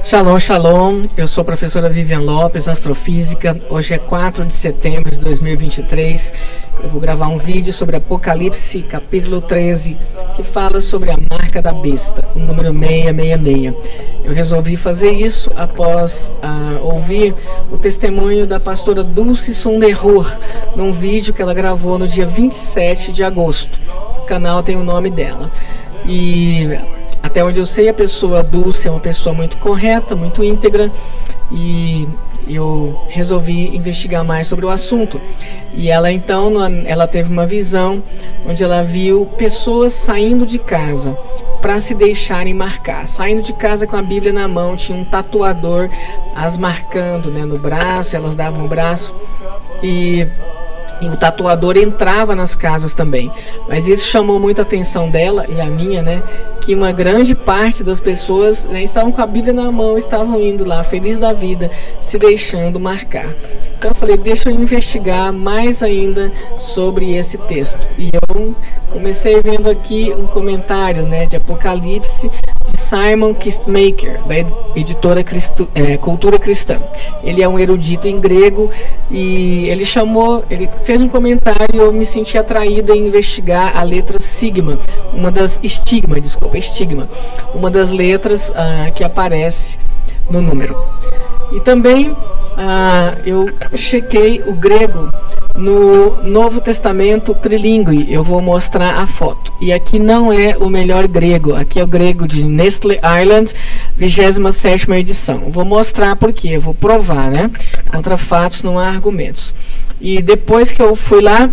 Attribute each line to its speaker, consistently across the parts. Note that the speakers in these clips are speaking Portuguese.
Speaker 1: Shalom, shalom. Eu sou a professora Vivian Lopes, astrofísica. Hoje é 4 de setembro de 2023. Eu vou gravar um vídeo sobre Apocalipse, capítulo 13, que fala sobre a marca da besta, o número 666. Eu resolvi fazer isso após ouvir o testemunho da pastora Dulce Sunderhur, num vídeo que ela gravou no dia 27 de agosto. O canal tem o nome dela. E até onde eu sei, a pessoa Dulce é uma pessoa muito correta, muito íntegra, e eu resolvi investigar mais sobre o assunto. E ela então, ela teve uma visão onde ela viu pessoas saindo de casa para se deixarem marcar, saindo de casa com a Bíblia na mão, tinha um tatuador as marcando, né, no braço, elas davam o braço e o tatuador entrava nas casas também. Mas isso chamou muita atenção dela e a minha, né? Que uma grande parte das pessoas, né, estavam com a Bíblia na mão, estavam indo lá, feliz da vida, se deixando marcar. Então eu falei, deixa eu investigar mais ainda sobre esse texto. E eu comecei vendo aqui um comentário, né, de Apocalipse, de Simon Kistemaker, da editora Cultura Cristã. Ele é um erudito em grego e ele fez um comentário e eu me senti atraída em investigar a letra sigma, estigma, uma das letras que aparece no número. E também eu chequei o grego no Novo Testamento trilingue. Eu vou mostrar a foto. E aqui não é o melhor grego. Aqui é o grego de Nestle Island, 27ª edição. Vou mostrar porque eu vou provar, né? Contra fatos não há argumentos. E depois que eu fui lá,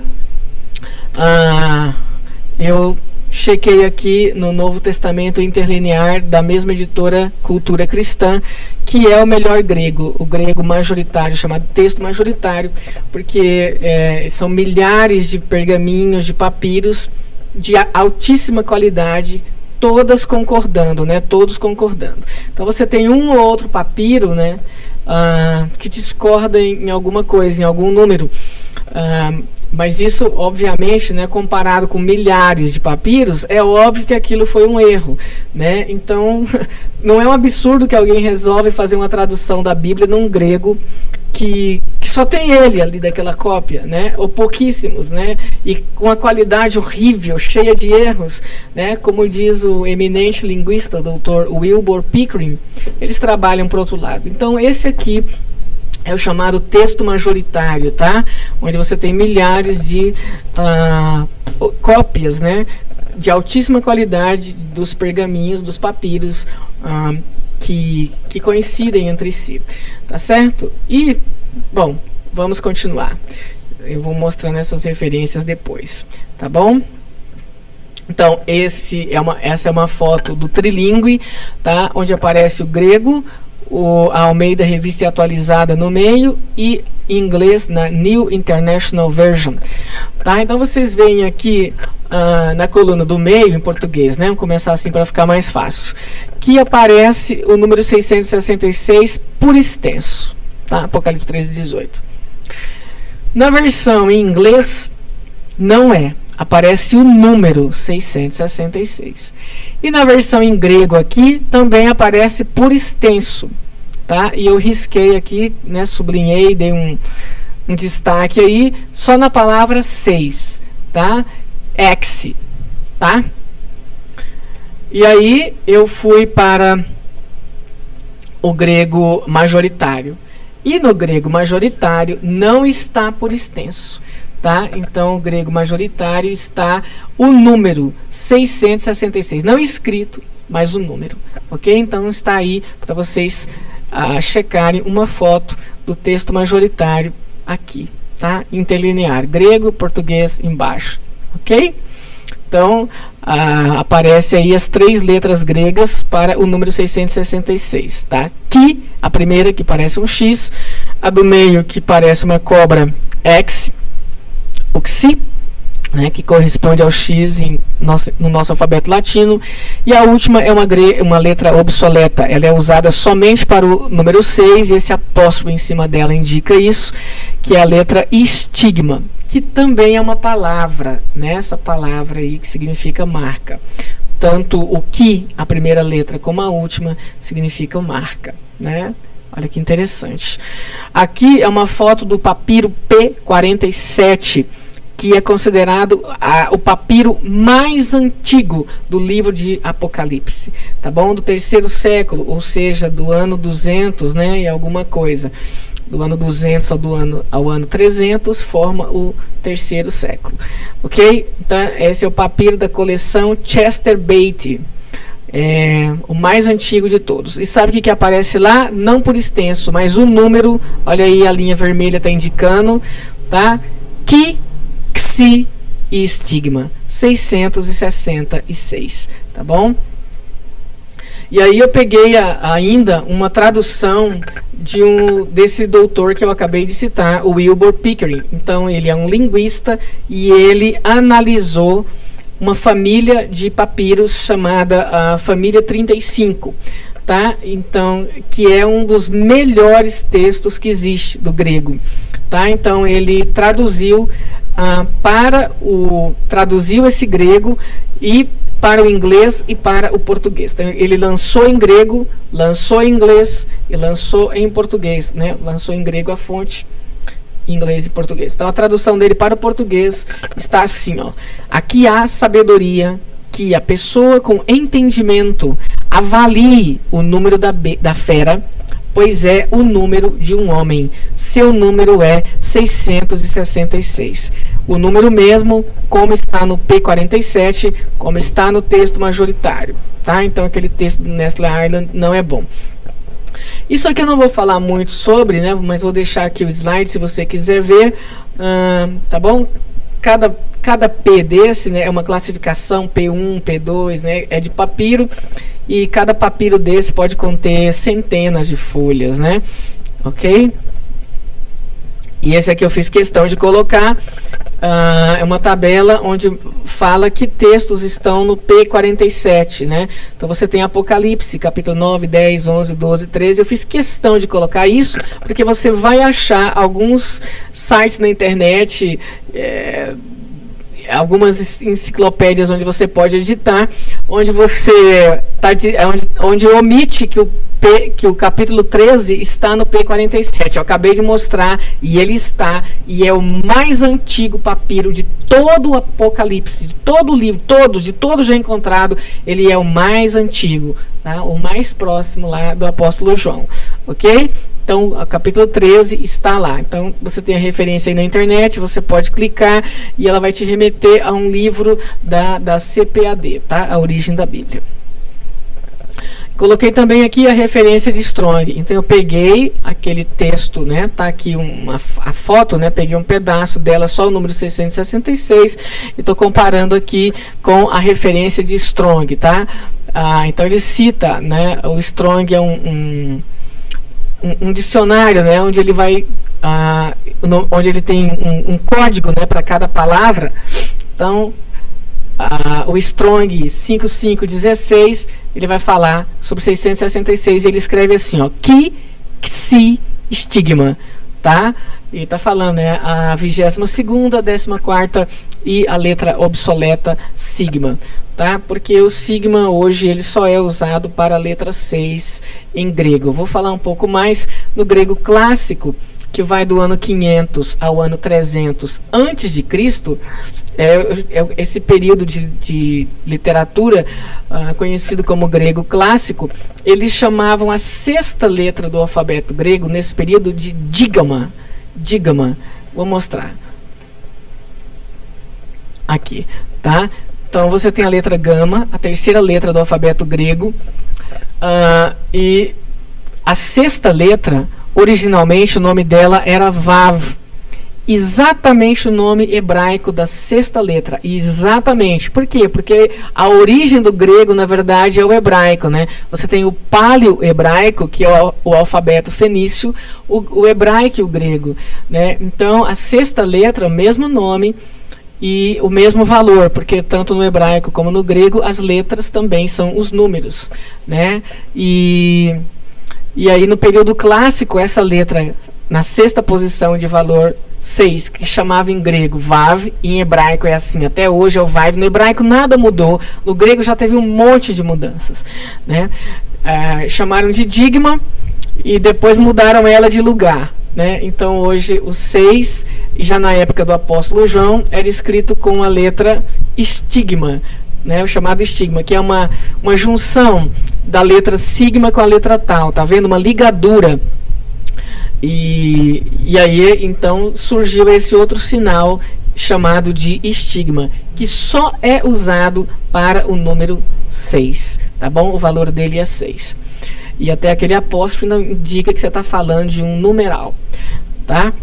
Speaker 1: eu chequei aqui no Novo Testamento interlinear da mesma editora Cultura Cristã, que é o melhor grego, o grego majoritário, chamado texto majoritário, porque são milhares de pergaminhos, de papiros de altíssima qualidade, todas concordando, né? Todos concordando. Então você tem um ou outro papiro, né? Que discorda em alguma coisa, em algum número. Mas isso, obviamente, né, comparado com milhares de papiros, é óbvio que aquilo foi um erro, né? Então, não é um absurdo que alguém resolve fazer uma tradução da Bíblia num grego que só tem ele ali daquela cópia, né? Ou pouquíssimos, né? E com a qualidade horrível, cheia de erros, né? Como diz o eminente linguista, Dr. Wilbur Pickering, eles trabalham para outro lado. Então, esse aqui é o chamado texto majoritário, tá? Onde você tem milhares de cópias, né? De altíssima qualidade dos pergaminhos, dos papiros que coincidem entre si, tá certo? E, bom, vamos continuar. Eu vou mostrando essas referências depois, tá bom? Então, essa é uma foto do trilingue, tá? Onde aparece o grego, a Almeida Revista Atualizada no meio e em inglês na New International Version, tá? Então vocês veem aqui na coluna do meio em português, né? Vamos começar assim para ficar mais fácil, que aparece o número 666 por extenso, tá? Apocalipse 13:18. Na versão em inglês não aparece o número 666. E na versão em grego aqui também aparece por extenso, tá? E eu risquei aqui, né, sublinhei, dei um destaque aí só na palavra 6, tá? Ex, tá? E aí eu fui para o grego majoritário. E no grego majoritário não está por extenso, tá? Então, o grego majoritário está o número 666, não escrito, mas o número, ok? Então, está aí para vocês checarem uma foto do texto majoritário aqui, tá? Interlinear, grego, português embaixo, ok? Então, aparece aí as 3 letras gregas para o número 666, tá? Que, a primeira que parece um X, a do meio que parece uma cobra X, o Xi, né, que corresponde ao X no nosso alfabeto latino, e a última é uma letra obsoleta, ela é usada somente para o número 6, e esse apóstrofo em cima dela indica isso, que é a letra estigma, que também é uma palavra, né, essa palavra aí que significa marca. tanto o que, a primeira letra, como a última, significam marca, né? Olha que interessante. Aqui é uma foto do papiro P47, que é considerado o papiro mais antigo do livro de Apocalipse, tá bom? Do 3º século, ou seja, do ano 200, né, e alguma coisa. Do ano 200 ao ano 300 forma o 3º século, ok? Então, esse é o papiro da coleção Chester Beatty, o mais antigo de todos. E sabe o que aparece lá? Não por extenso, mas o número, olha aí, a linha vermelha está indicando, tá? Ki, Xi e estigma, 666, tá bom? E aí eu peguei ainda uma tradução desse doutor que eu acabei de citar, o Wilbur Pickering. Então ele é um linguista e ele analisou uma família de papiros chamada a família 35, tá? Então, que é um dos melhores textos que existe do grego, tá? Então ele traduziu traduziu esse grego e para o inglês e para o português. Então, ele lançou em grego, lançou em inglês e lançou em português, né? Lançou em grego a fonte, inglês e português. Então, a tradução dele para o português está assim, ó. Aqui há sabedoria que a pessoa com entendimento avalie o número da fera, pois é o número de um homem. Seu número é 666. O número mesmo, como está no P47, como está no texto majoritário, tá? Então, aquele texto do Nestle Ireland não é bom. Isso aqui eu não vou falar muito sobre, né? Mas vou deixar aqui o slide se você quiser ver, tá bom? Cada P desse, né, é uma classificação, P1, P2, né, é de papiro, e cada papiro desse pode conter centenas de folhas, né? Ok? E esse aqui eu fiz questão de colocar, é uma tabela onde fala que textos estão no P47, né? Então você tem Apocalipse, capítulo 9, 10, 11, 12, 13. Eu fiz questão de colocar isso, porque você vai achar alguns sites na internet, algumas enciclopédias onde você pode editar, onde você onde omite que o capítulo 13 está no P47. Eu acabei de mostrar, e ele está, e é o mais antigo papiro de todo o Apocalipse, de todo o livro, de todo já encontrado, ele é o mais antigo, tá? O mais próximo lá do apóstolo João, ok? Então, o capítulo 13 está lá. Então, você tem a referência aí na internet, você pode clicar e ela vai te remeter a um livro da CPAD, tá? A Origem da Bíblia. Coloquei também aqui a referência de Strong. Então, eu peguei aquele texto, né? Tá aqui a foto, né? Peguei um pedaço dela, só o número 666, e estou comparando aqui com a referência de Strong, tá? Então, ele cita, né? O Strong é um dicionário, né, onde ele vai, onde ele tem um código, né, para cada palavra. Então, o Strong 5516, ele vai falar sobre 666, ele escreve assim, ó, Ki, Xi, estigma, tá? E tá falando, né, a 22ª, 14ª e a letra obsoleta sigma, tá? Porque o sigma hoje ele só é usado para a letra 6 em grego. Eu vou falar um pouco mais no grego clássico, que vai do ano 500 ao ano 300 antes de Cristo. Esse período de literatura conhecido como grego clássico, eles chamavam a 6ª letra do alfabeto grego nesse período de dígama. Dígama. Vou mostrar aqui, tá? Então você tem a letra gama, a 3ª letra do alfabeto grego, e a 6ª letra, originalmente o nome dela era Vav, exatamente o nome hebraico da 6ª letra, exatamente. Por quê? Porque a origem do grego, na verdade, é o hebraico, né? Você tem o paleo-hebraico, que é o alfabeto fenício, o hebraico e o grego, né? Então, a 6ª letra, o mesmo nome e o mesmo valor, porque tanto no hebraico como no grego, as letras também são os números, né? E aí, no período clássico, essa letra na 6ª posição de valor 6, que chamava em grego Vav, e em hebraico é assim, até hoje é o Vav. No hebraico nada mudou, no grego já teve um monte de mudanças, né? Chamaram de Digma e depois mudaram ela de lugar, né? Então hoje o 6, e já na época do apóstolo João, era escrito com a letra estigma, né? O chamado estigma, que é uma junção da letra sigma com a letra tal, tá vendo? Uma ligadura. E aí então surgiu esse outro sinal chamado de estigma, que só é usado para o número 6, tá bom? O valor dele é 6. E até aquele apóstrofo indica que você está falando de um numeral, tá?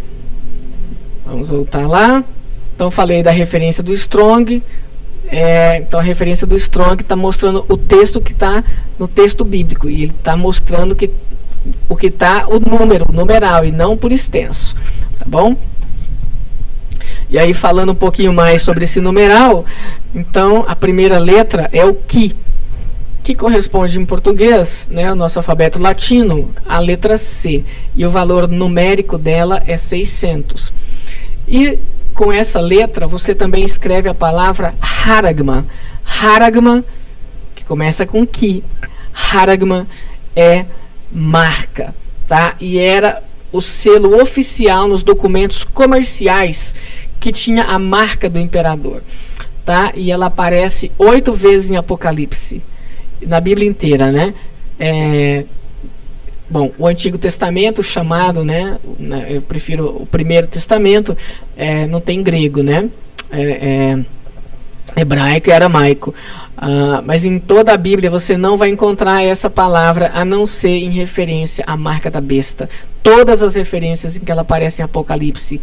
Speaker 1: Vamos voltar lá. Então falei da referência do Strong. Então a referência do Strong está mostrando o texto que está no texto bíblico, e ele está mostrando que o que está o número, o numeral, e não por extenso, tá bom? E aí, falando um pouquinho mais sobre esse numeral, então a primeira letra é o que corresponde em português, né, o nosso alfabeto latino, à letra C, e o valor numérico dela é 600. E com essa letra você também escreve a palavra haragma. Haragma, que começa com que. Haragma é marca, tá? E era o selo oficial nos documentos comerciais que tinha a marca do imperador, tá? E ela aparece 8 vezes em Apocalipse, na Bíblia inteira, né? Bom, o Antigo Testamento, chamado, né? Eu prefiro o Primeiro Testamento, não tem grego, né? Hebraico e aramaico. Mas em toda a Bíblia você não vai encontrar essa palavra, a não ser em referência à marca da besta. Todas as referências em que ela aparece em Apocalipse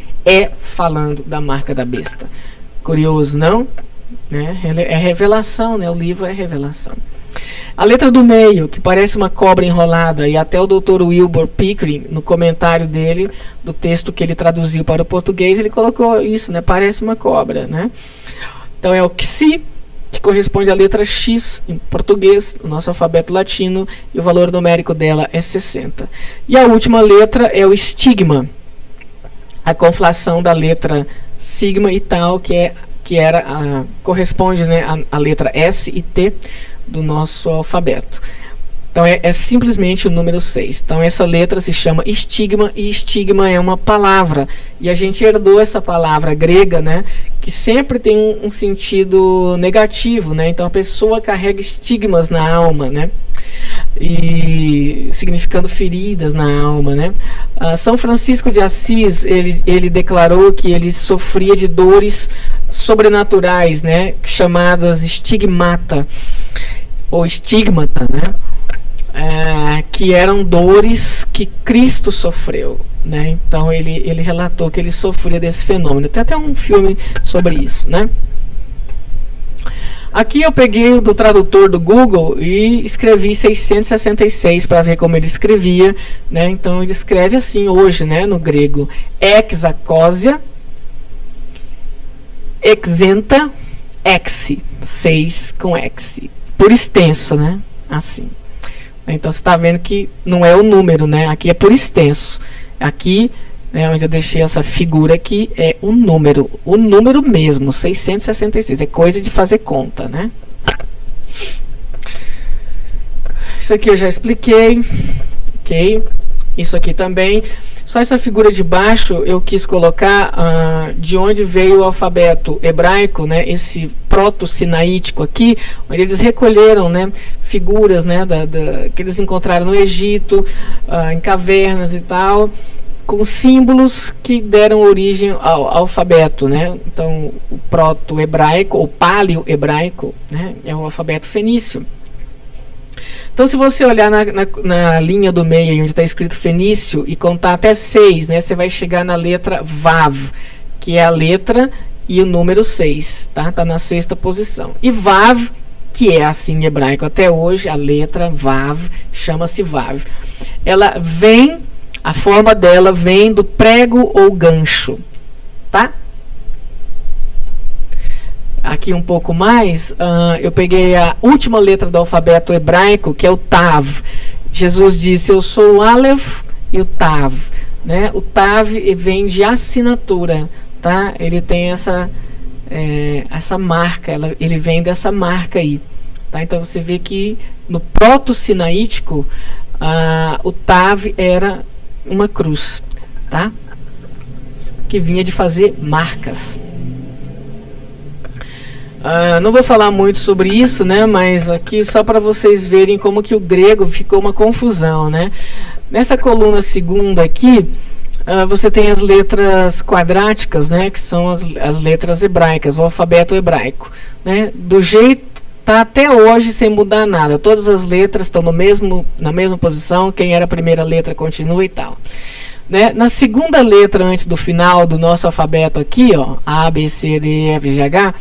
Speaker 1: falando da marca da besta. Curioso, não? É revelação, né? O livro é revelação. A letra do meio, que parece uma cobra enrolada, e até o Dr. Wilbur Pickering, no comentário dele, do texto que ele traduziu para o português, ele colocou isso, né? Parece uma cobra, né? Então é o Xi, que corresponde à letra X em português, no nosso alfabeto latino, e o valor numérico dela é 60. E a última letra é o estigma, a conflação da letra sigma e tal, corresponde, né, à letra S e T do nosso alfabeto. Então é simplesmente o número 6. Então essa letra se chama estigma, e estigma é uma palavra. E a gente herdou essa palavra grega, né, que sempre tem um sentido negativo, né? Então a pessoa carrega estigmas na alma, né? E significando feridas na alma, né? São Francisco de Assis, ele declarou que ele sofria de dores sobrenaturais, né, chamadas estigmata ou estigmata, né? Que eram dores que Cristo sofreu, né? Então ele relatou que ele sofria desse fenômeno. Tem até um filme sobre isso, né? Aqui eu peguei do tradutor do Google e escrevi 666 para ver como ele escrevia, né? Então ele escreve assim hoje, né, no grego: exakósia, exenta, ex, 6 com ex, por extenso, né? Assim. Então você está vendo que não é o número, né? Aqui é por extenso. Aqui, né, onde eu deixei essa figura aqui, é o número mesmo, 666. É coisa de fazer conta, né? Isso aqui eu já expliquei, ok? Isso aqui também. Só essa figura de baixo eu quis colocar de onde veio o alfabeto hebraico, né? Esse proto-sinaítico aqui, onde eles recolheram, né, figuras, né, que eles encontraram no Egito, em cavernas e tal, com símbolos que deram origem ao alfabeto, né? Então o proto-hebraico ou paleo-hebraico, né, é o alfabeto fenício. Então, se você olhar na linha do meio, onde está escrito fenício, e contar até 6, né, você vai chegar na letra Vav, que é a letra e o número 6, tá? Está na 6ª posição. E Vav, que é assim em hebraico até hoje, a letra Vav, chama-se Vav. Ela vem, a forma dela vem do prego ou gancho, tá? Aqui um pouco mais, eu peguei a última letra do alfabeto hebraico, que é o Tav. Jesus disse: eu sou o Aleph e o Tav. né? O TAV vem de assinatura, tá? Ele tem essa marca, ele vem dessa marca aí, tá? Então você vê que no proto-sinaítico o TAV era uma cruz, tá? Que vinha de fazer marcas. Não vou falar muito sobre isso, né? Mas aqui só para vocês verem como que o grego ficou uma confusão, né? Nessa coluna segunda aqui, você tem as letras quadráticas, né? Que são as letras hebraicas, o alfabeto hebraico, né? Do jeito tá até hoje sem mudar nada. Todas as letras estão na mesma posição. Quem era a primeira letra continua e tal. Né? Na segunda letra antes do final do nosso alfabeto aqui, ó, A, B, C, D, E, F, G, H,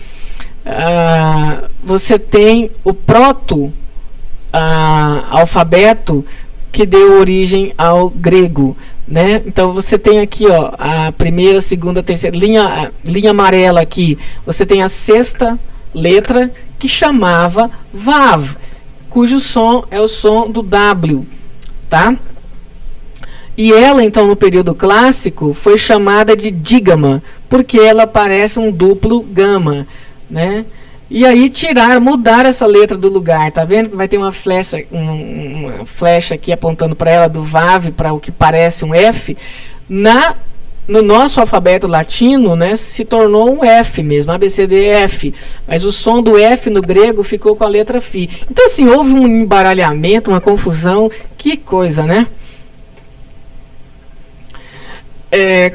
Speaker 1: você tem o proto-alfabeto que deu origem ao grego, né? Então você tem aqui, ó, a primeira, segunda, terceira linha amarela aqui. Você tem a sexta letra que chamava Vav, cujo som é o som do W, tá? E ela, então, no período clássico, foi chamada de dígama, porque ela parece um duplo gama, né? E aí mudaram essa letra do lugar, tá vendo? Vai ter uma flecha aqui apontando para ela do Vav para o que parece um F. No nosso alfabeto latino, né, se tornou um F mesmo, A, B, C, D, E, F. Mas o som do F no grego ficou com a letra Fi. Então, assim, houve um embaralhamento, uma confusão. Que coisa, né?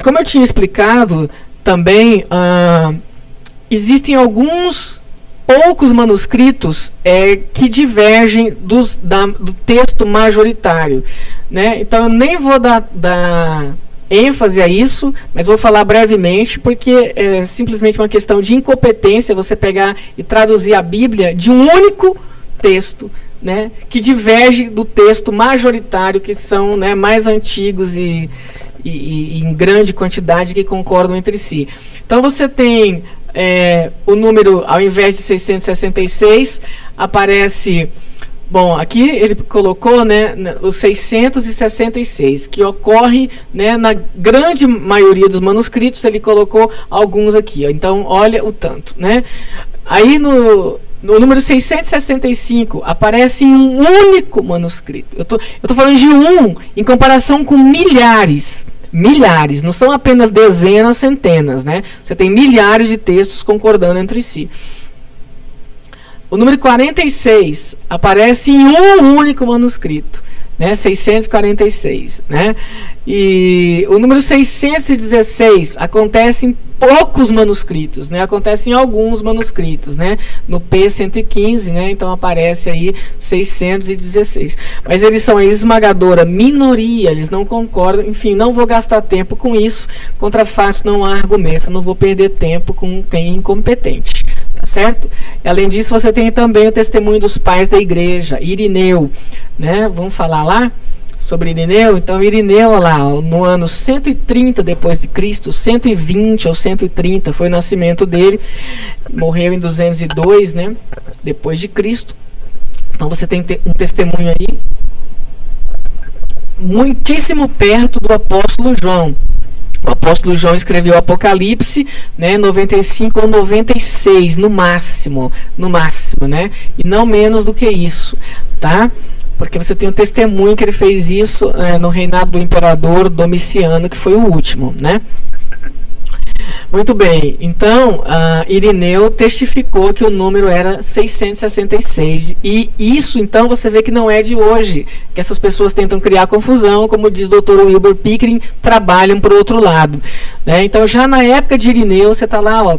Speaker 1: Como eu tinha explicado, também existem poucos manuscritos que divergem do texto majoritário, né? Então, eu nem vou dar ênfase a isso, mas vou falar brevemente, porque é simplesmente uma questão de incompetência você pegar e traduzir a Bíblia de um único texto, né, que diverge do texto majoritário, que são, né, mais antigos e em grande quantidade, que concordam entre si. Então você tem o número, ao invés de 666, aparece... Bom, aqui ele colocou, né, os 666, que ocorre, né, na grande maioria dos manuscritos. Ele colocou alguns aqui, ó. Então olha o tanto, né? Aí no número 665 aparece em um único manuscrito. Eu tô falando de em comparação com milhares, não são apenas dezenas, centenas, né? Você tem milhares de textos concordando entre si. O número 46 aparece em um único manuscrito, né? 646, né? E o número 616 acontece em poucos manuscritos, né? Acontece em alguns manuscritos, né? No P115, né? Então aparece aí 616. Mas eles são a esmagadora minoria, eles não concordam. Enfim, não vou gastar tempo com isso. Contra fatos não há argumentos. Não vou perder tempo com quem é incompetente. Tá certo? Além disso, você tem também o testemunho dos pais da igreja, Irineu, né? Vamos falar lá sobre Irineu? Então, Irineu, lá, no ano 130 depois de Cristo, 120 ou 130 foi o nascimento dele, morreu em 202, né? Depois de Cristo. Então, você tem um testemunho aí muitíssimo perto do apóstolo João. O apóstolo João escreveu o Apocalipse, né, 95 ou 96, no máximo, né? E não menos do que isso, tá? Porque você tem um testemunho que ele fez isso no reinado do imperador Domiciano, que foi o último, né? Muito bem, então Irineu testificou que o número era 666, e isso então você vê que não é de hoje, que essas pessoas tentam criar confusão, como diz o Dr. Wilbur Pickering, trabalham para o outro lado, né? Então já na época de Irineu, você está lá, ó,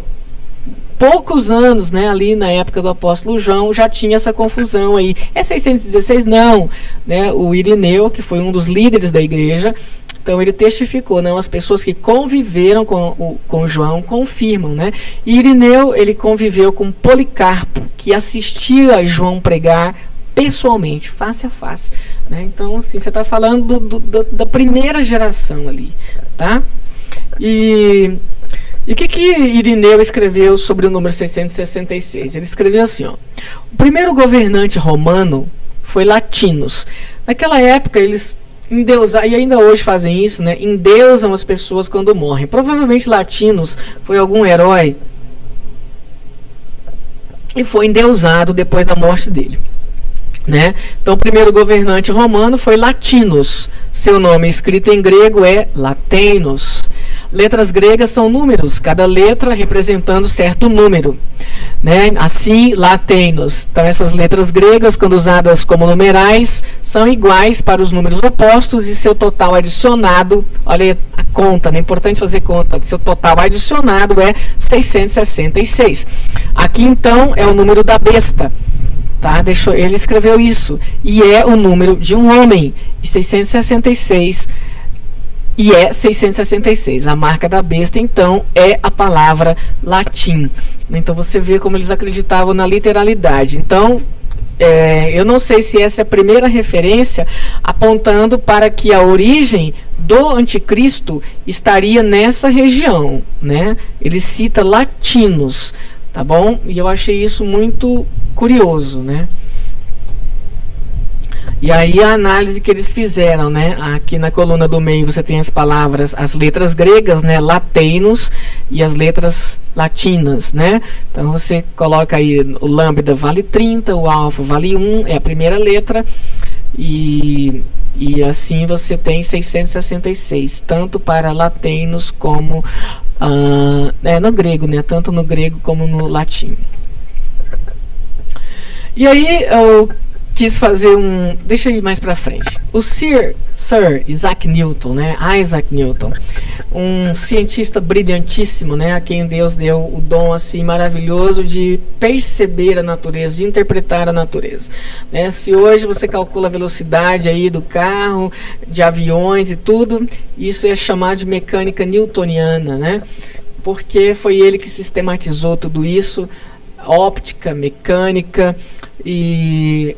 Speaker 1: poucos anos, né, ali na época do apóstolo João, já tinha essa confusão aí. É 616? Não, né? O Irineu, que foi um dos líderes da igreja, então ele testificou, não, as pessoas que conviveram com João confirmam, né? E Irineu, ele conviveu com Policarpo, que assistia a João pregar pessoalmente, face a face, né? Então, assim, você está falando da primeira geração ali, tá? E o que Irineu escreveu sobre o número 666? Ele escreveu assim, ó: o primeiro governante romano foi Latinus. Naquela época, eles endeusar, e ainda hoje fazem isso, né? Endeusam as pessoas quando morrem. Provavelmente Latinus foi algum herói e foi endeusado depois da morte dele, né? Então, o primeiro governante romano foi Latinus. Seu nome escrito em grego é Latenos. Letras gregas são números, cada letra representando certo número, né? Assim, Latenos. Então, essas letras gregas, quando usadas como numerais, são iguais para os números opostos e seu total adicionado, olha a conta, né? É importante fazer conta. Seu total adicionado é 666. Aqui, então, é o número da besta. Tá? Ele escreveu isso. E é o número de um homem. E 666. E é 666. A marca da besta, então, é a palavra latim. Então, você vê como eles acreditavam na literalidade. Então, eu não sei se essa é a primeira referência apontando para que a origem do anticristo estaria nessa região, né? Ele cita latinos, tá bom? E eu achei isso muito curioso, né? E aí a análise que eles fizeram, né? Aqui na coluna do meio você tem as palavras, as letras gregas, né? Latenos e as letras latinas, né? Então você coloca aí o lambda vale 30, o alfa vale 1, é a primeira letra, e assim você tem 666, tanto para latenos como no grego, né? Tanto no grego como no latim. E aí eu quis fazer deixa eu ir mais para frente. O Sir Isaac Newton, né? Isaac Newton, um cientista brilhantíssimo, né? A quem Deus deu o dom assim maravilhoso de perceber a natureza, de interpretar a natureza, né? Se hoje você calcula a velocidade aí do carro, de aviões e tudo, isso é chamado de mecânica newtoniana, né? Porque foi ele que sistematizou tudo isso, óptica, mecânica, e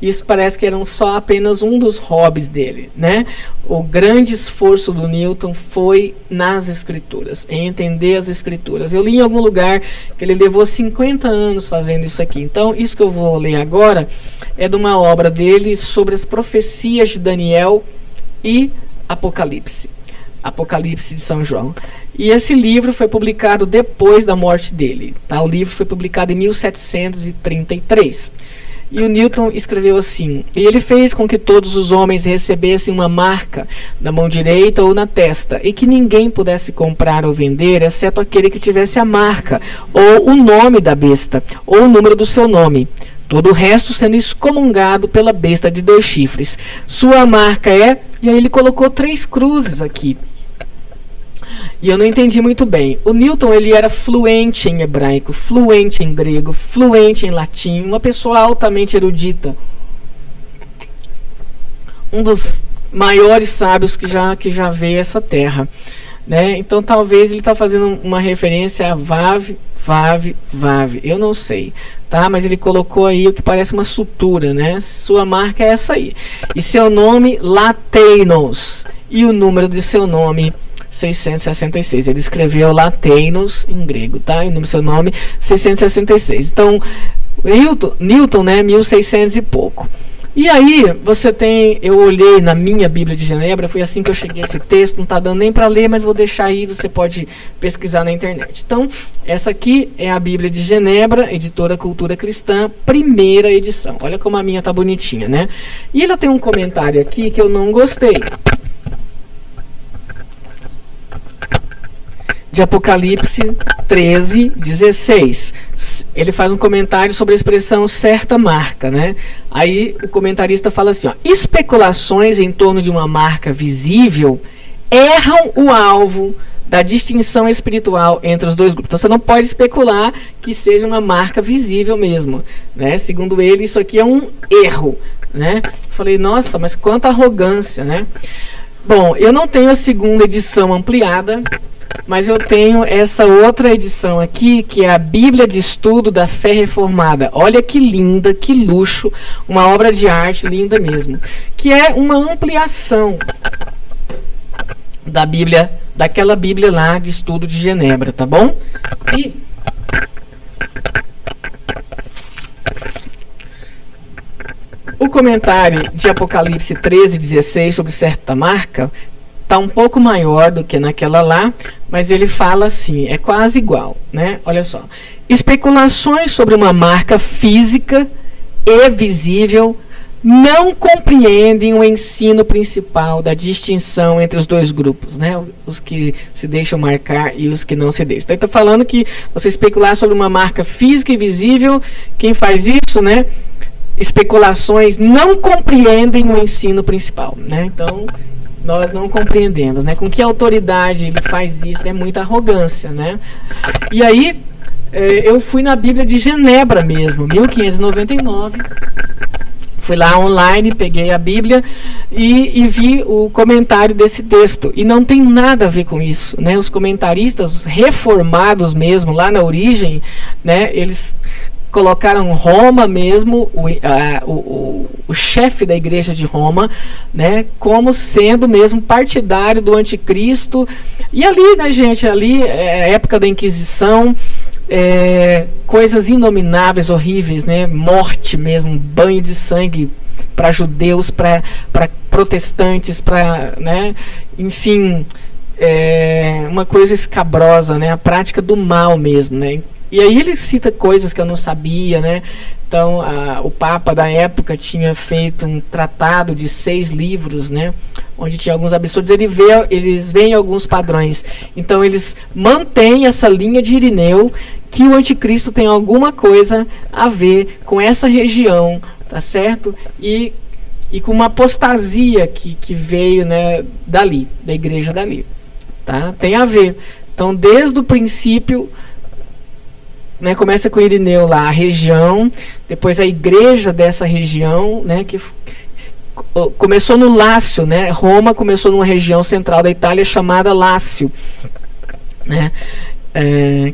Speaker 1: isso parece que era só apenas um dos hobbies dele, né? O grande esforço do Newton foi nas escrituras, em entender as escrituras. Eu li em algum lugar que ele levou 50 anos fazendo isso aqui. Então, isso que eu vou ler agora é de uma obra dele sobre as profecias de Daniel e Apocalipse de São João. E esse livro foi publicado depois da morte dele, tá? O livro foi publicado em 1733. E o Newton escreveu assim: e ele fez com que todos os homens recebessem uma marca na mão direita ou na testa, e que ninguém pudesse comprar ou vender, exceto aquele que tivesse a marca, ou o nome da besta, ou o número do seu nome. Todo o resto sendo excomungado pela besta de 2 chifres. Sua marca é... E aí ele colocou 3 cruzes aqui. E eu não entendi muito bem. O Newton, ele era fluente em hebraico, fluente em grego, fluente em latim, uma pessoa altamente erudita. Um dos maiores sábios que já veio essa terra, né? Então talvez ele está fazendo uma referência a Vav. Eu não sei, tá? Mas ele colocou aí o que parece uma sutura, né? Sua marca é essa aí. E seu nome, Latenos. E o número de seu nome, 666. Ele escreveu Latenos em grego, tá? E o número do seu nome, 666. Então, Newton, né? 1600 e pouco. E aí, você tem... Eu olhei na minha Bíblia de Genebra, foi assim que eu cheguei a esse texto, não está dando nem para ler, mas vou deixar aí, você pode pesquisar na internet. Então, essa aqui é a Bíblia de Genebra, editora Cultura Cristã, primeira edição. Olha como a minha tá bonitinha, né? E ela tem um comentário aqui que eu não gostei. De Apocalipse 13:16. Ele faz um comentário sobre a expressão certa marca, né? Aí o comentarista fala assim, ó: especulações em torno de uma marca visível erram o alvo da distinção espiritual entre os dois grupos. Então você não pode especular que seja uma marca visível mesmo, né? Segundo ele, isso aqui é um erro, né? Falei, nossa, mas quanta arrogância, né? Bom, eu não tenho a segunda edição ampliada, mas eu tenho essa outra edição aqui, que é a Bíblia de Estudo da Fé Reformada. Olha que linda, que luxo, uma obra de arte linda mesmo, que é uma ampliação da Bíblia, daquela Bíblia lá de Estudo de Genebra, tá bom? E o comentário de Apocalipse 13:16 sobre certa marca está um pouco maior do que naquela lá, mas ele fala assim, é quase igual, né? Olha só. Especulações sobre uma marca física e visível não compreendem o ensino principal da distinção entre os dois grupos, né? Os que se deixam marcar e os que não se deixam. Então, está falando que você especular sobre uma marca física e visível, quem faz isso, né? Especulações não compreendem o ensino principal, né? Então, nós não compreendemos, né? Com que autoridade ele faz isso? É muita arrogância, né? E aí, eu fui na Bíblia de Genebra mesmo, 1599. Fui lá online, peguei a Bíblia e vi o comentário desse texto. E não tem nada a ver com isso, né? Os comentaristas, os reformados mesmo, lá na origem, né? Eles colocaram Roma mesmo, o chefe da igreja de Roma, né, como sendo mesmo partidário do anticristo. E ali, né, gente, ali é a época da Inquisição, coisas inomináveis, horríveis, né, morte mesmo, banho de sangue para judeus, para protestantes, para, né, enfim, uma coisa escabrosa, né, a prática do mal mesmo, né. E aí ele cita coisas que eu não sabia, né? Então, o Papa da época tinha feito um tratado de 6 livros, né? Onde tinha alguns absurdos. Eles veem alguns padrões. Então, eles mantêm essa linha de Irineu, que o anticristo tem alguma coisa a ver com essa região, tá certo? E com uma apostasia que veio, né, dali, da igreja dali, tá? Tem a ver. Então, desde o princípio, né, começa com Irineu lá, a região, depois a igreja dessa região, né, que começou no Lácio, né, Roma começou numa região central da Itália chamada Lácio, né,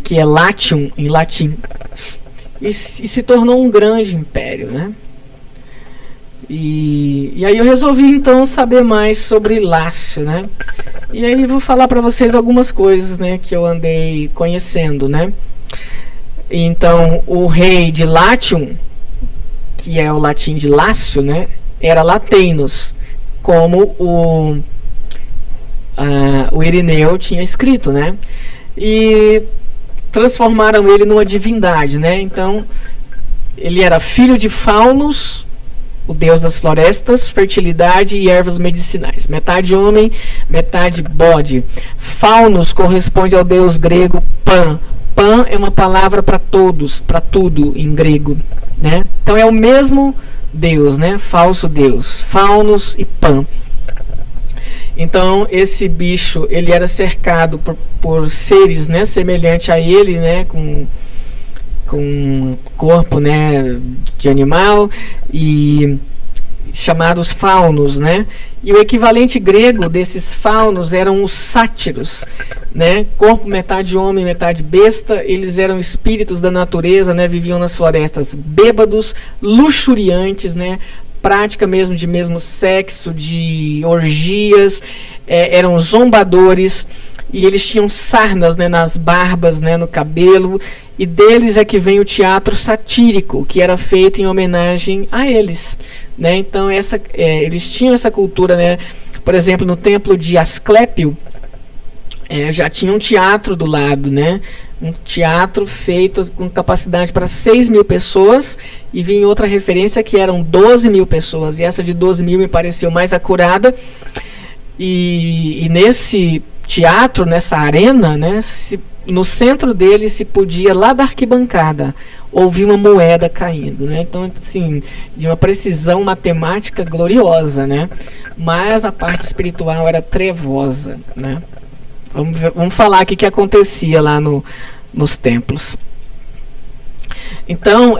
Speaker 1: que é Latium em latim, e se tornou um grande império, né. E aí eu resolvi então saber mais sobre Lácio, né, e aí vou falar para vocês algumas coisas, né, que eu andei conhecendo, né. Então, o rei de Latium, que é o latim de Lácio, né, era Latenus, como o Irineu tinha escrito, né, e transformaram ele numa divindade, né. Então, ele era filho de Faunus, o deus das florestas, fertilidade e ervas medicinais, metade homem, metade bode. Faunus corresponde ao deus grego Pan. Pan é uma palavra para todos, para tudo em grego, né? Então é o mesmo Deus, né? Falso Deus, Faunus e Pan. Então esse bicho, ele era cercado por seres, né, semelhante a ele, né, com corpo, né, de animal, e chamados faunos, né? E o equivalente grego desses faunos eram os sátiros, né? Corpo metade homem, metade besta. Eles eram espíritos da natureza, né? Viviam nas florestas, bêbados, luxuriantes, né? Prática mesmo de mesmo sexo, de orgias, eram zombadores. E eles tinham sarnas, né, nas barbas, né, no cabelo, e deles é que vem o teatro satírico, que era feito em homenagem a eles, né? Então eles tinham essa cultura, né? Por exemplo, no templo de Asclépio, já tinha um teatro do lado, né? Um teatro feito com capacidade para 6.000 pessoas, e vinha outra referência que eram 12.000 pessoas, e essa de 12.000 me pareceu mais acurada. E nesse teatro, nessa arena, né, no centro dele se podia, lá da arquibancada, ouvir uma moeda caindo, né? Então, assim, de uma precisão matemática gloriosa, né? Mas a parte espiritual era trevosa, né? Vamos falar aqui o que acontecia lá nos templos. Então,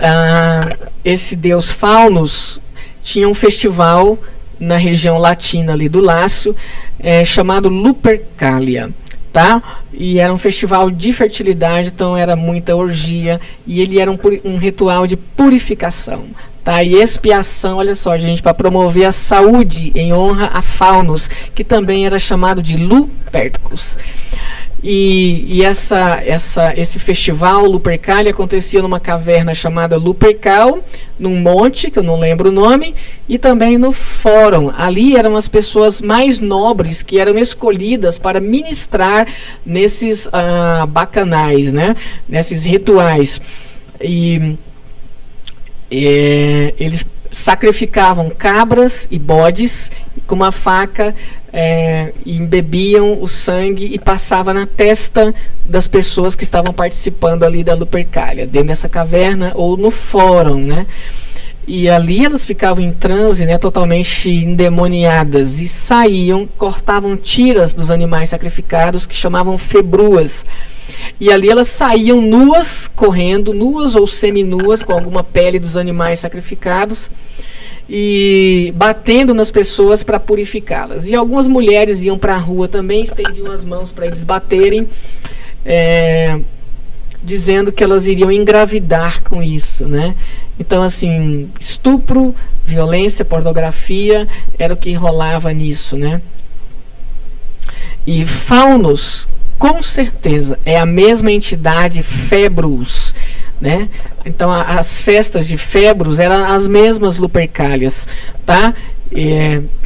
Speaker 1: esse deus Faunus tinha um festival na região latina ali do Lácio, chamado Lupercalia, tá? E era um festival de fertilidade, então era muita orgia, e ele era um ritual de purificação, tá? E expiação, olha só, gente, para promover a saúde em honra a Faunus, que também era chamado de Lupercus. E esse festival Lupercalia acontecia numa caverna chamada Lupercal, num monte, que eu não lembro o nome, e também no fórum. Ali eram as pessoas mais nobres que eram escolhidas para ministrar nesses bacanais, né? Nesses rituais. E eles sacrificavam cabras e bodes com uma faca, e embebiam o sangue e passava na testa das pessoas que estavam participando ali da Lupercalia, dentro dessa caverna ou no fórum, né? E ali elas ficavam em transe, né, totalmente endemoniadas, e saíam, cortavam tiras dos animais sacrificados, que chamavam februas. E ali elas saíam nuas, correndo, nuas ou seminuas, com alguma pele dos animais sacrificados, e batendo nas pessoas para purificá-las. E algumas mulheres iam para a rua também, estendiam as mãos para eles baterem, dizendo que elas iriam engravidar com isso, né? Então, assim, estupro, violência, pornografia, era o que rolava nisso, né? E Faunos, com certeza, é a mesma entidade Febros, né? Então as festas de Febros eram as mesmas Lupercalias, tá?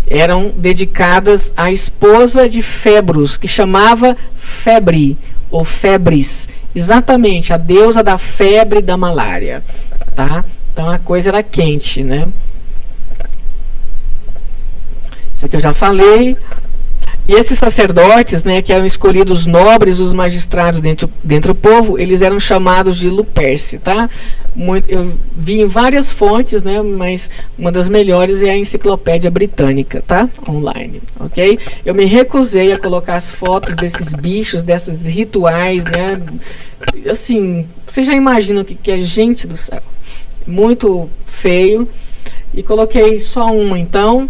Speaker 1: Eram dedicadas à esposa de Febros, que chamava Febre ou Febris, exatamente a deusa da febre e da malária, tá? Então a coisa era quente, né? Isso aqui eu já falei. E esses sacerdotes, né, que eram escolhidos nobres, os magistrados dentro do povo, eles eram chamados de Luperci, tá? Eu vi em várias fontes, né, mas uma das melhores é a Enciclopédia Britânica, tá? Online, ok? Eu me recusei a colocar as fotos desses bichos, desses rituais, né? Assim, você já imagina o que é, gente do céu? Muito feio. E coloquei só uma, então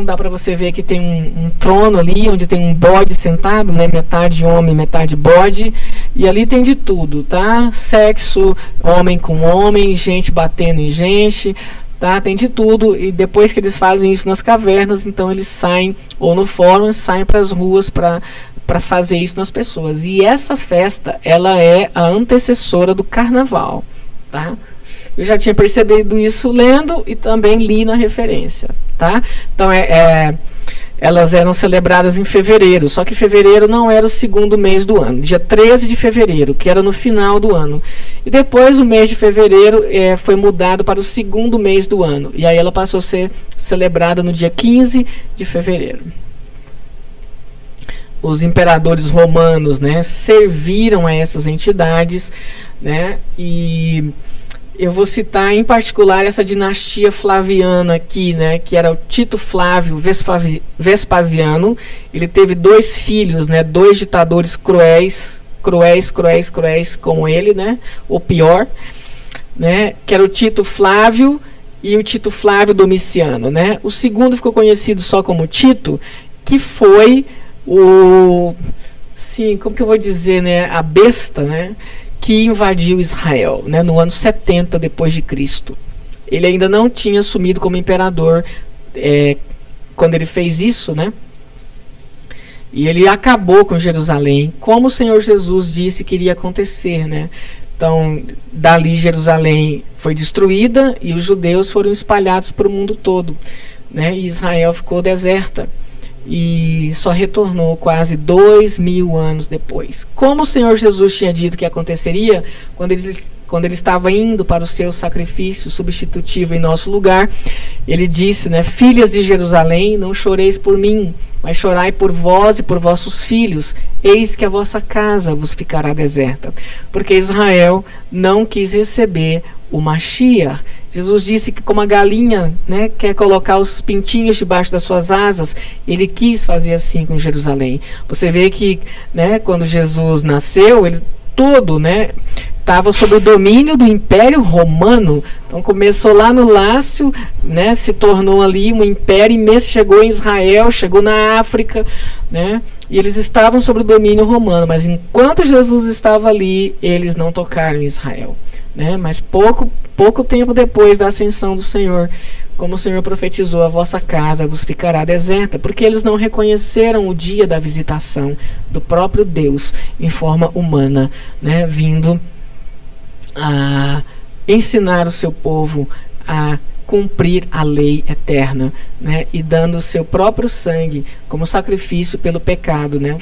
Speaker 1: dá para você ver que tem um trono ali, onde tem um bode sentado, né? Metade homem, metade bode. E ali tem de tudo, tá? Sexo, homem com homem, gente batendo em gente, tá? Tem de tudo. E depois que eles fazem isso nas cavernas, então eles saem, ou no fórum, saem para as ruas para fazer isso nas pessoas. E essa festa, ela é a antecessora do carnaval, tá? Eu já tinha percebido isso lendo e também li na referência, tá? Então, elas eram celebradas em fevereiro, só que fevereiro não era o segundo mês do ano, dia 13 de fevereiro, que era no final do ano. E depois o mês de fevereiro foi mudado para o segundo mês do ano, e aí ela passou a ser celebrada no dia 15 de fevereiro. Os imperadores romanos, né, serviram a essas entidades, né, e eu vou citar em particular essa dinastia flaviana aqui, né, que era o Tito Flávio Vespasiano. Ele teve 2 filhos, né, 2 ditadores cruéis como ele, né, ou pior, né, que era o Tito Flávio e o Tito Flávio Domiciano, né. O segundo ficou conhecido só como Tito, que foi como que eu vou dizer, né, a besta, né, que invadiu Israel, né, no ano 70 depois de Cristo. Ele ainda não tinha assumido como imperador quando ele fez isso, né? E ele acabou com Jerusalém, como o Senhor Jesus disse que iria acontecer, né? Então, dali Jerusalém foi destruída e os judeus foram espalhados para o mundo todo, né? E Israel ficou deserta. E só retornou quase 2000 anos depois. Como o Senhor Jesus tinha dito que aconteceria, quando ele estava indo para o seu sacrifício substitutivo em nosso lugar, ele disse, né, filhas de Jerusalém, não choreis por mim, mas chorai por vós e por vossos filhos, eis que a vossa casa vos ficará deserta, porque Israel não quis receber o Mashiach. Jesus disse que como a galinha, né, quer colocar os pintinhos debaixo das suas asas, ele quis fazer assim com Jerusalém. Você vê que, né, quando Jesus nasceu, ele todo, né, estava sob o domínio do Império Romano. Então começou lá no Lácio, né, se tornou ali um império imenso, chegou em Israel, chegou na África, né, e eles estavam sob o domínio romano, mas enquanto Jesus estava ali, eles não tocaram em Israel, né, mas pouco tempo depois da ascensão do Senhor, como o Senhor profetizou, a vossa casa vos ficará deserta, porque eles não reconheceram o dia da visitação do próprio Deus em forma humana, né, vindo a ensinar o seu povo a cumprir a lei eterna, né, e dando o seu próprio sangue como sacrifício pelo pecado, né?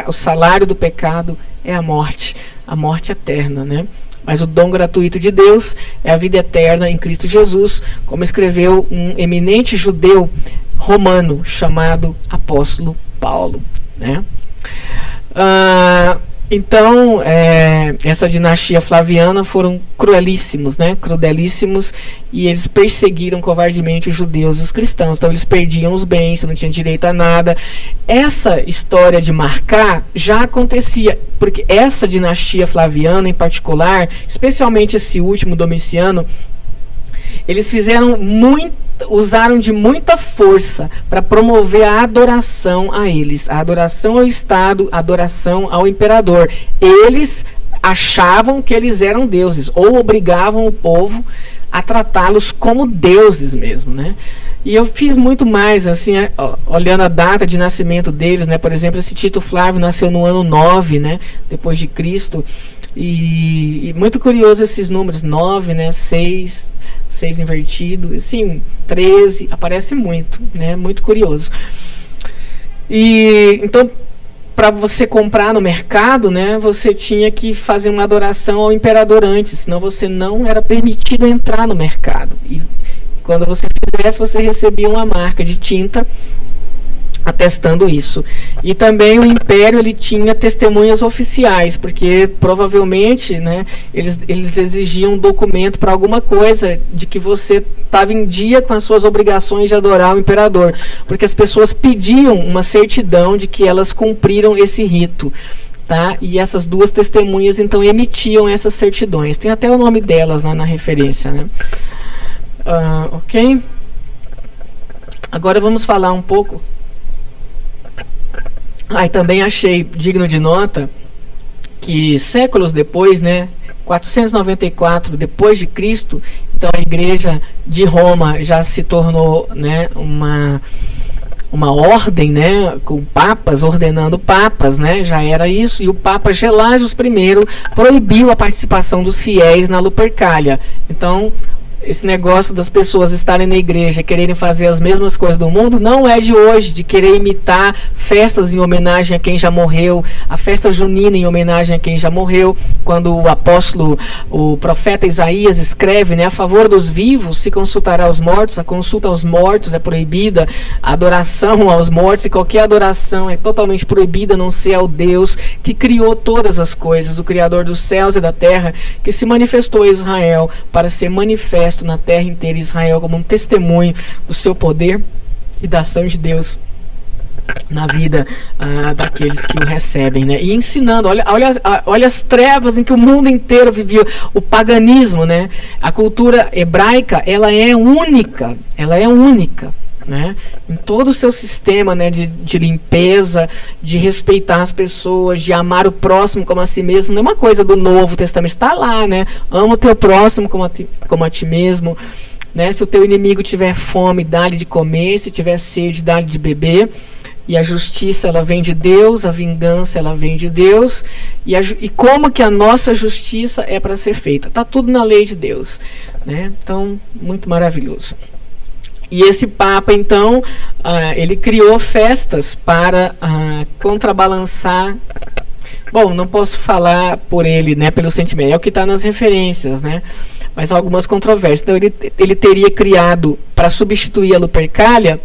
Speaker 1: O salário do pecado é a morte eterna, né? Mas o dom gratuito de Deus é a vida eterna em Cristo Jesus, como escreveu um eminente judeu romano chamado apóstolo Paulo, né? Então, essa dinastia flaviana foram cruelíssimos, né? Crudelíssimos, e eles perseguiram covardemente os judeus e os cristãos. Então, eles perdiam os bens, não tinham direito a nada. Essa história de marcar já acontecia, porque essa dinastia flaviana em particular, especialmente esse último Domiciano, eles usaram de muita força para promover a adoração a eles, a adoração ao Estado, a adoração ao imperador. Eles achavam que eles eram deuses, ou obrigavam o povo a tratá-los como deuses mesmo, né? E eu fiz muito mais, assim, olhando a data de nascimento deles, né? Por exemplo, esse Tito Flávio nasceu no ano 9, né? Depois de Cristo. E muito curioso esses números, 9, né? 6 invertido, assim, 13, aparece muito, né? Muito curioso. E então, para você comprar no mercado, né, você tinha que fazer uma adoração ao imperador antes, senão você não era permitido entrar no mercado. E quando você fizesse, você recebia uma marca de tinta atestando isso. E também o império, ele tinha testemunhas oficiais, porque provavelmente, né, eles exigiam um documento para alguma coisa de que você estava em dia com as suas obrigações de adorar o imperador, porque as pessoas pediam uma certidão de que elas cumpriram esse rito, tá? E essas duas testemunhas então emitiam essas certidões. Tem até o nome delas lá na referência, né? Ok? Agora vamos falar um pouco. E também achei digno de nota que séculos depois, né, 494 depois de Cristo, então a igreja de Roma já se tornou, né, uma ordem, né, com papas ordenando papas, né, já era isso, e o Papa Gelásios I proibiu a participação dos fiéis na Lupercalia. Então, esse negócio das pessoas estarem na igreja e quererem fazer as mesmas coisas do mundo não é de hoje, de querer imitar festas em homenagem a quem já morreu, a festa junina em homenagem a quem já morreu, quando o profeta Isaías escreve, né, a favor dos vivos se consultará aos mortos, a consulta aos mortos é proibida, a adoração aos mortos e qualquer adoração é totalmente proibida, a não ser ao Deus que criou todas as coisas, o Criador dos céus e da terra, que se manifestou a Israel para ser manifesto na terra inteira, Israel como um testemunho do seu poder e da ação de Deus na vida daqueles que o recebem, né? E ensinando, olha as trevas em que o mundo inteiro vivia, o paganismo, né? A cultura hebraica, ela é única, né? Em todo o seu sistema, né, de limpeza, de respeitar as pessoas, de amar o próximo como a si mesmo, não é uma coisa do Novo Testamento, está lá, né? Ama o teu próximo como a ti mesmo, né? Se o teu inimigo tiver fome, dá-lhe de comer, se tiver sede, dá-lhe de beber. E a justiça, ela vem de Deus, a vingança, ela vem de Deus. E como que a nossa justiça é para ser feita? Está tudo na lei de Deus, né? Então, muito maravilhoso. E esse Papa, então, ele criou festas para contrabalançar. Bom, não posso falar por ele, né, pelo sentimento, é o que está nas referências, né? Mas algumas controvérsias. Então, ele teria criado, para substituir a Lupercalia,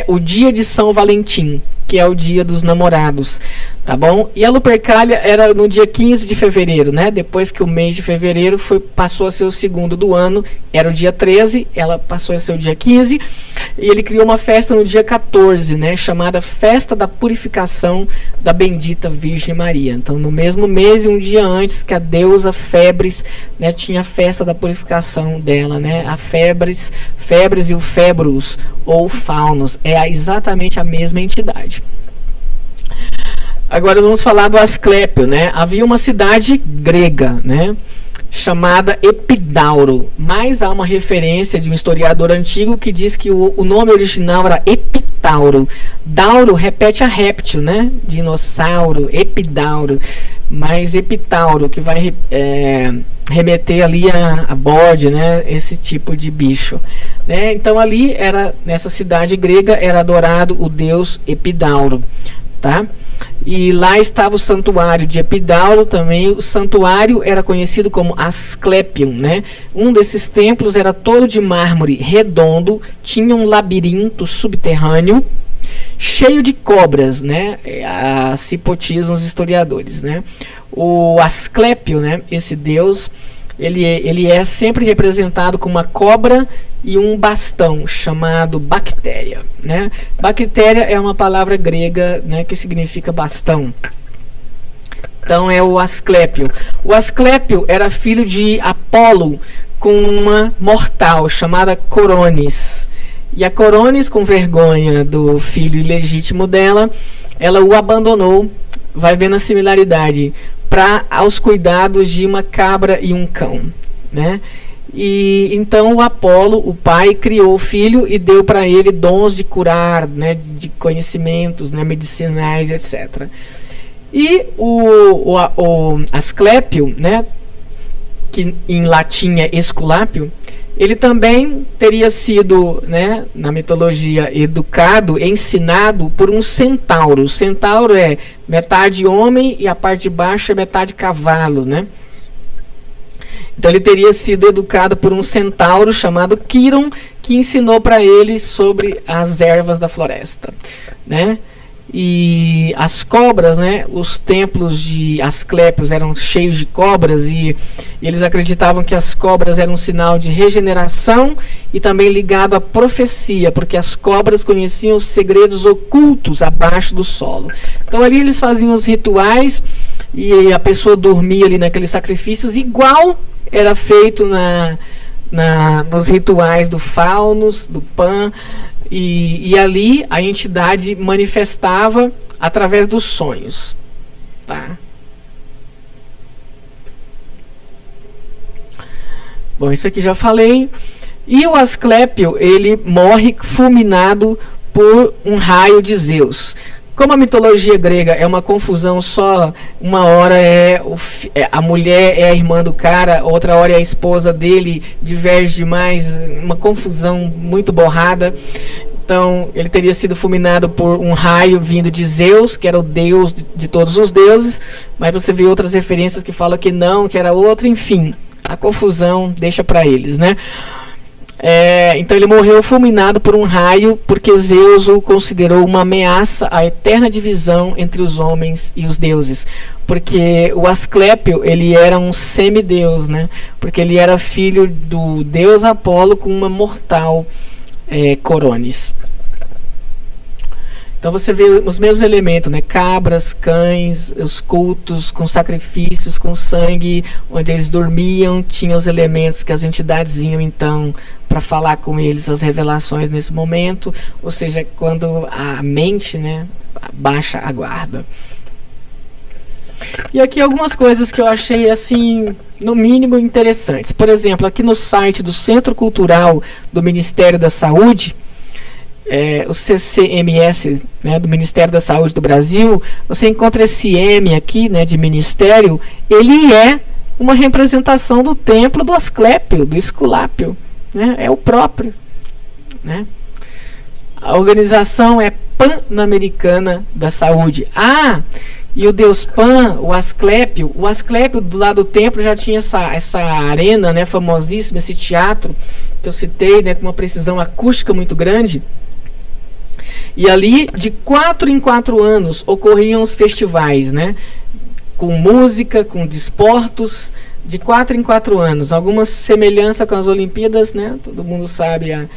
Speaker 1: o dia de São Valentim, que é o dia dos namorados, tá bom? E a Lupercalia era no dia 15 de fevereiro, né? Depois que o mês de fevereiro passou a ser o segundo do ano, era o dia 13, ela passou a ser o dia 15, e ele criou uma festa no dia 14, né? Chamada Festa da Purificação da Bendita Virgem Maria. Então, no mesmo mês e um dia antes que a deusa Febres, né, tinha a festa da purificação dela, né? A Febres e o Februs, ou Faunos, é exatamente a mesma entidade. Agora vamos falar do Asclépio, né? Havia uma cidade grega, né, chamada Epidauro, mas há uma referência de um historiador antigo que diz que o nome original era Epitauro. Dauro repete a réptil, né? Dinossauro, Epidauro, mas Epitauro, que vai remeter ali a bode, né? Esse tipo de bicho, né? Então ali era, nessa cidade grega, era adorado o deus Epidauro, tá? E lá estava o santuário de Epidauro também. O santuário era conhecido como Asclepion, né? Um desses templos era todo de mármore redondo, tinha um labirinto subterrâneo cheio de cobras, né? Se hipotizam os historiadores, né? O Asclepio, né? Esse deus, ele é sempre representado com uma cobra e um bastão chamado bactéria, né? Bactéria é uma palavra grega, né, que significa bastão. Então é o Asclepio. O Asclepio era filho de Apolo com uma mortal chamada Coronis. E a Coronis, com vergonha do filho ilegítimo dela, ela o abandonou, vai vendo a similaridade, aos cuidados de uma cabra e um cão, né? E então o Apolo, o pai, criou o filho e deu para ele dons de curar, né, de conhecimentos, né, medicinais, etc. E o Asclepio, né, que em latim é Esculápio, ele também teria sido, né, na mitologia, educado, ensinado por um centauro. O centauro é metade homem e a parte de baixo é metade cavalo, né? Então ele teria sido educado por um centauro chamado Quiron, que ensinou para ele sobre as ervas da floresta, né? E as cobras, né? Os templos de Asclépios eram cheios de cobras e eles acreditavam que as cobras eram um sinal de regeneração e também ligado à profecia, porque as cobras conheciam os segredos ocultos abaixo do solo. Então ali eles faziam os rituais e a pessoa dormia ali naqueles sacrifícios, igual era feito nos rituais do Faunos, do Pan. E ali a entidade manifestava através dos sonhos, tá? Bom, isso aqui já falei. E o Asclépio, ele morre fulminado por um raio de Zeus. Como a mitologia grega é uma confusão só, uma hora a mulher é a irmã do cara, outra hora é a esposa dele, diverge demais, uma confusão muito borrada. Então, ele teria sido fulminado por um raio vindo de Zeus, que era o deus de todos os deuses, mas você vê outras referências que falam que não, que era outro, enfim, a confusão deixa para eles, né? Então ele morreu fulminado por um raio, porque Zeus o considerou uma ameaça à eterna divisão entre os homens e os deuses. Porque o Asclépio, ele era um semideus, né? Porque ele era filho do deus Apolo com uma mortal Coronis. Então você vê os mesmos elementos, né? Cabras, cães, os cultos com sacrifícios, com sangue, onde eles dormiam, tinha os elementos que as entidades vinham então para falar com eles, as revelações nesse momento, ou seja, quando a mente, né, baixa a guarda. E aqui algumas coisas que eu achei assim, no mínimo interessantes. Por exemplo, aqui no site do Centro Cultural do Ministério da Saúde, o CCMS, né, do Ministério da Saúde do Brasil, você encontra esse M aqui, né, de ministério, ele é uma representação do templo do Asclépio, do Esculápio, né, é o próprio, né? A organização é Pan-Americana da Saúde. E o deus Pan, o Asclépio do lado do templo já tinha essa arena, né, famosíssima, esse teatro que eu citei, né, com uma precisão acústica muito grande. E ali, de 4 em 4 anos, ocorriam os festivais, né, com música, com desportos, de 4 em 4 anos. Alguma semelhança com as Olimpíadas, né, todo mundo sabe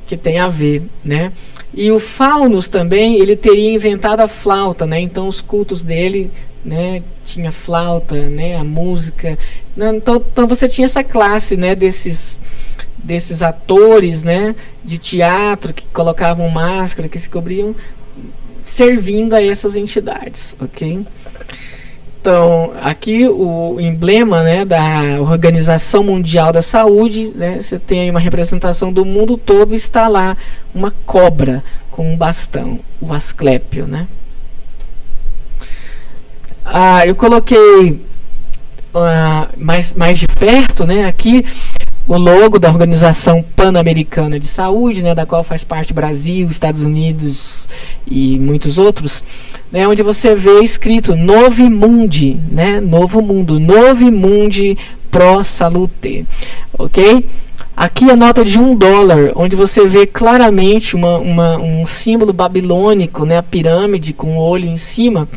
Speaker 1: que tem a ver, né. E o Faunus também, ele teria inventado a flauta, né, então os cultos dele, né, tinha flauta, né, a música. Então você tinha essa classe, né, desses atores, né, de teatro que colocavam máscara, que se cobriam, servindo a essas entidades, ok? Então, aqui o emblema, né, da Organização Mundial da Saúde, né, você tem aí uma representação do mundo todo, está lá uma cobra com um bastão, o Asclépio, né? Eu coloquei mais de perto, né, aqui o logo da Organização Pan-Americana de Saúde, né, da qual faz parte Brasil, Estados Unidos e muitos outros, né, onde você vê escrito Novi Mundi, né, Novo Mundo, Novi Mundi Pro Salute, ok? Aqui a nota de $1, onde você vê claramente um símbolo babilônico, né, a pirâmide com o olho em cima.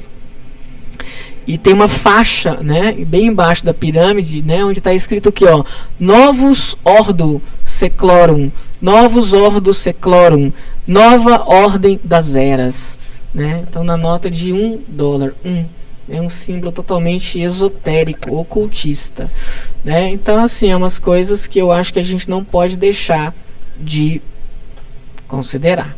Speaker 1: E tem uma faixa, né, bem embaixo da pirâmide, né, onde está escrito aqui, ó, Novus Ordo Seclorum, Novus Ordo Seclorum, Nova Ordem das Eras, né? Então na nota de $1, é um símbolo totalmente esotérico, ocultista, né? Então assim, é umas coisas que eu acho que a gente não pode deixar de considerar.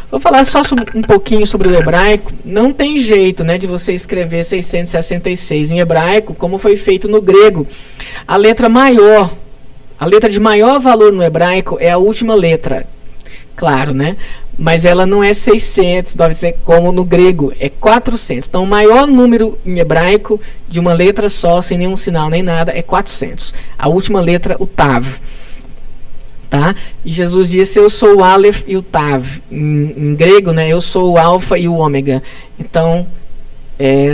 Speaker 1: Vou falar só um pouquinho sobre o hebraico. Não tem jeito, né, de você escrever 666 em hebraico, como foi feito no grego. A letra maior, a letra de maior valor no hebraico é a última letra, claro, né? Mas ela não é 600, deve ser como no grego, é 400. Então, o maior número em hebraico de uma letra só, sem nenhum sinal nem nada, é 400. A última letra, o Tav. Tá? E Jesus disse, eu sou o Aleph e o Tav. Em grego, né, eu sou o Alfa e o Ômega. Então,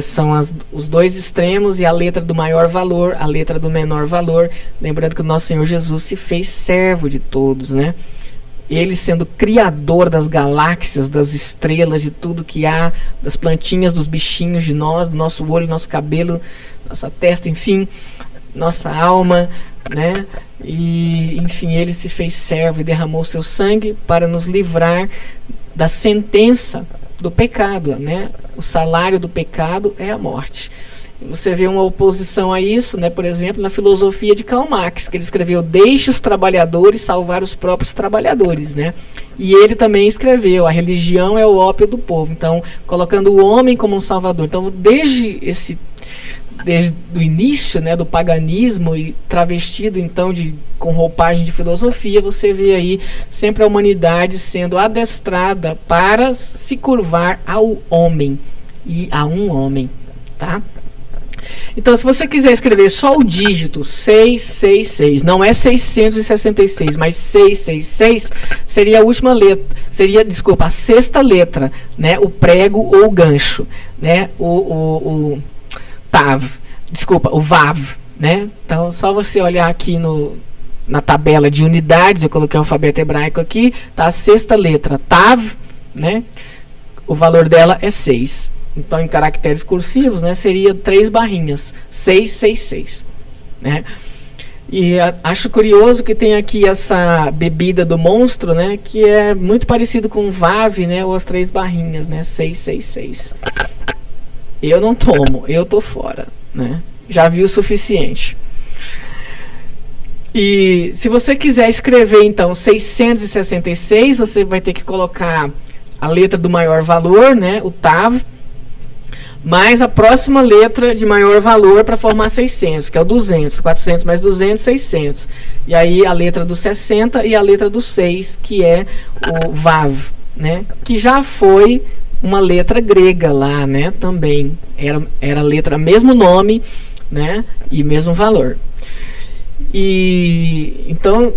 Speaker 1: são os dois extremos e a letra do maior valor, a letra do menor valor. Lembrando que o nosso Senhor Jesus se fez servo de todos, né? Ele sendo criador das galáxias, das estrelas, de tudo que há, das plantinhas, dos bichinhos, de nós, do nosso olho, nosso cabelo, nossa testa, enfim, nossa alma, né? E enfim, ele se fez servo e derramou seu sangue para nos livrar da sentença do pecado, né? O salário do pecado é a morte. Você vê uma oposição a isso, né? Por exemplo, na filosofia de Karl Marx, que ele escreveu: deixe os trabalhadores salvar os próprios trabalhadores, né? E ele também escreveu: a religião é o ópio do povo. Então, colocando o homem como um salvador. Então, desde o início, né, do paganismo e travestido então com roupagem de filosofia, você vê aí sempre a humanidade sendo adestrada para se curvar ao homem e a um homem, tá? Então, se você quiser escrever só o dígito 666, não é 666, mas 666, seria a última letra, seria, desculpa, a sexta letra, né, o prego ou o gancho, né, o Tav, desculpa, o Vav, né? Então, só você olhar aqui na tabela de unidades, eu coloquei o alfabeto hebraico aqui, tá a sexta letra, Tav, né? O valor dela é 6. Então, em caracteres cursivos, né, seria 3 barrinhas, 666, né? E acho curioso que tem aqui essa bebida do monstro, né, que é muito parecido com o Vav, né, ou as 3 barrinhas, né, 666. Eu não tomo, eu tô fora, né? Já vi o suficiente. E se você quiser escrever, então, 666, você vai ter que colocar a letra do maior valor, né? O Tav, mais a próxima letra de maior valor para formar 600, que é o 200. 400 mais 200, 600. E aí a letra do 60 e a letra do 6, que é o Vav, né? Que já foi uma letra grega lá, né, também, era letra, mesmo nome, né, e mesmo valor. E então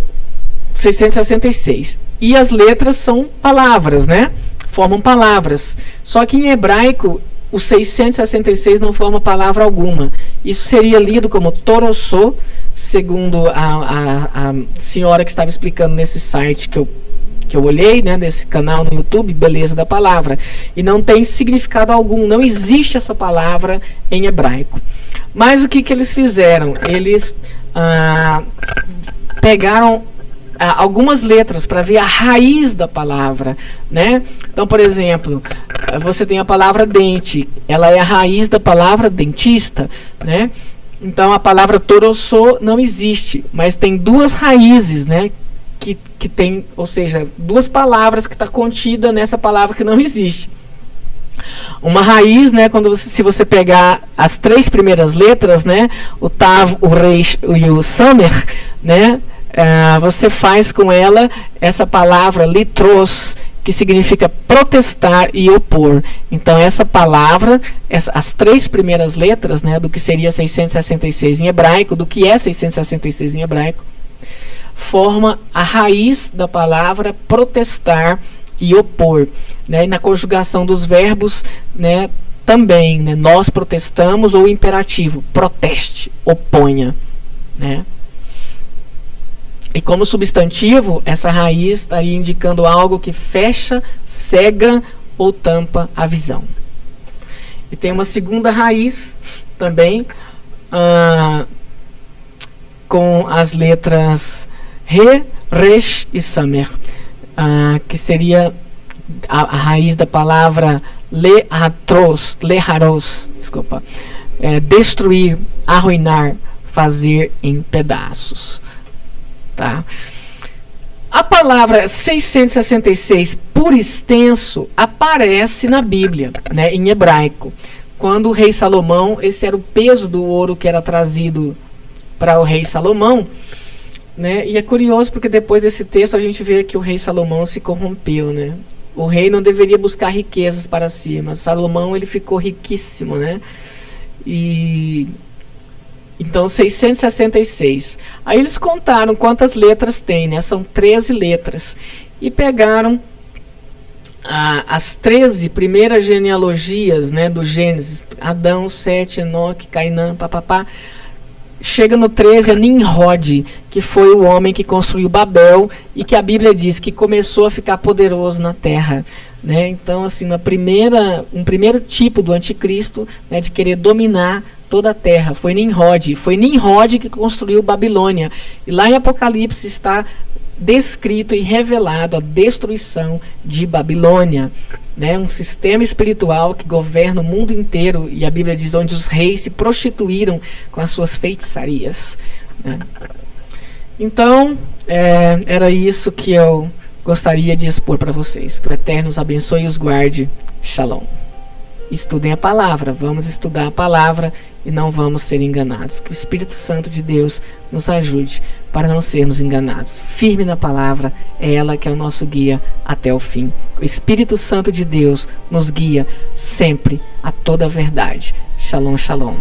Speaker 1: 666. E as letras são palavras, né, formam palavras. Só que em hebraico o 666 não forma palavra alguma. Isso seria lido como Torossô, segundo a senhora que estava explicando nesse site que eu olhei, né, desse canal no YouTube, Beleza da Palavra, e não tem significado algum, não existe essa palavra em hebraico. Mas o que eles fizeram? Eles pegaram algumas letras para ver a raiz da palavra, né? Então, por exemplo, você tem a palavra dente, ela é a raiz da palavra dentista, né? Então, a palavra Torossô não existe, mas tem 2 raízes, né? Que tem, ou seja, 2 palavras que está contida nessa palavra que não existe. Uma raiz, né, se você pegar as 3 primeiras letras, né, o Tav, o Resh e o Samer, né, você faz com ela essa palavra litros, que significa protestar e opor. Então essa palavra, as 3 primeiras letras, né, do que seria 666 em hebraico, do que é 666 em hebraico, forma a raiz da palavra protestar e opor, né? E na conjugação dos verbos, né, também, né, nós protestamos, ou imperativo, proteste, oponha, né? E como substantivo, essa raiz estaria indicando algo que fecha, cega ou tampa a visão. E tem uma segunda raiz também, com as letras Re, Resh e Samer, que seria a raiz da palavra leharos, desculpa, destruir, arruinar, fazer em pedaços. Tá? A palavra 666 por extenso aparece na Bíblia, né, em hebraico. Quando o rei Salomão, esse era o peso do ouro que era trazido para o rei Salomão, né? E é curioso porque depois desse texto a gente vê que o rei Salomão se corrompeu, né? O rei não deveria buscar riquezas para si, mas Salomão, ele ficou riquíssimo, né? E então 666. Aí eles contaram quantas letras tem, né? São 13 letras. E pegaram as 13 primeiras genealogias, né, do Gênesis, Adão, Sete, Enoque, Cainã, papapá. Chega no 13 a Nimrod, que foi o homem que construiu Babel e que a Bíblia diz que começou a ficar poderoso na terra, né? Então, assim, um primeiro tipo do anticristo, né, de querer dominar toda a terra foi Nimrod. Foi Nimrod que construiu Babilônia. E lá em Apocalipse está descrito e revelado a destruição de Babilônia, né? Um sistema espiritual que governa o mundo inteiro, e a Bíblia diz onde os reis se prostituíram com as suas feitiçarias, né? Então, era isso que eu gostaria de expor para vocês. Que o Eterno os abençoe e os guarde. Shalom. Estudem a palavra, vamos estudar a palavra e não vamos ser enganados. Que o Espírito Santo de Deus nos ajude para não sermos enganados. Firme na palavra, é ela que é o nosso guia até o fim. O Espírito Santo de Deus nos guia sempre a toda a verdade. Shalom, shalom.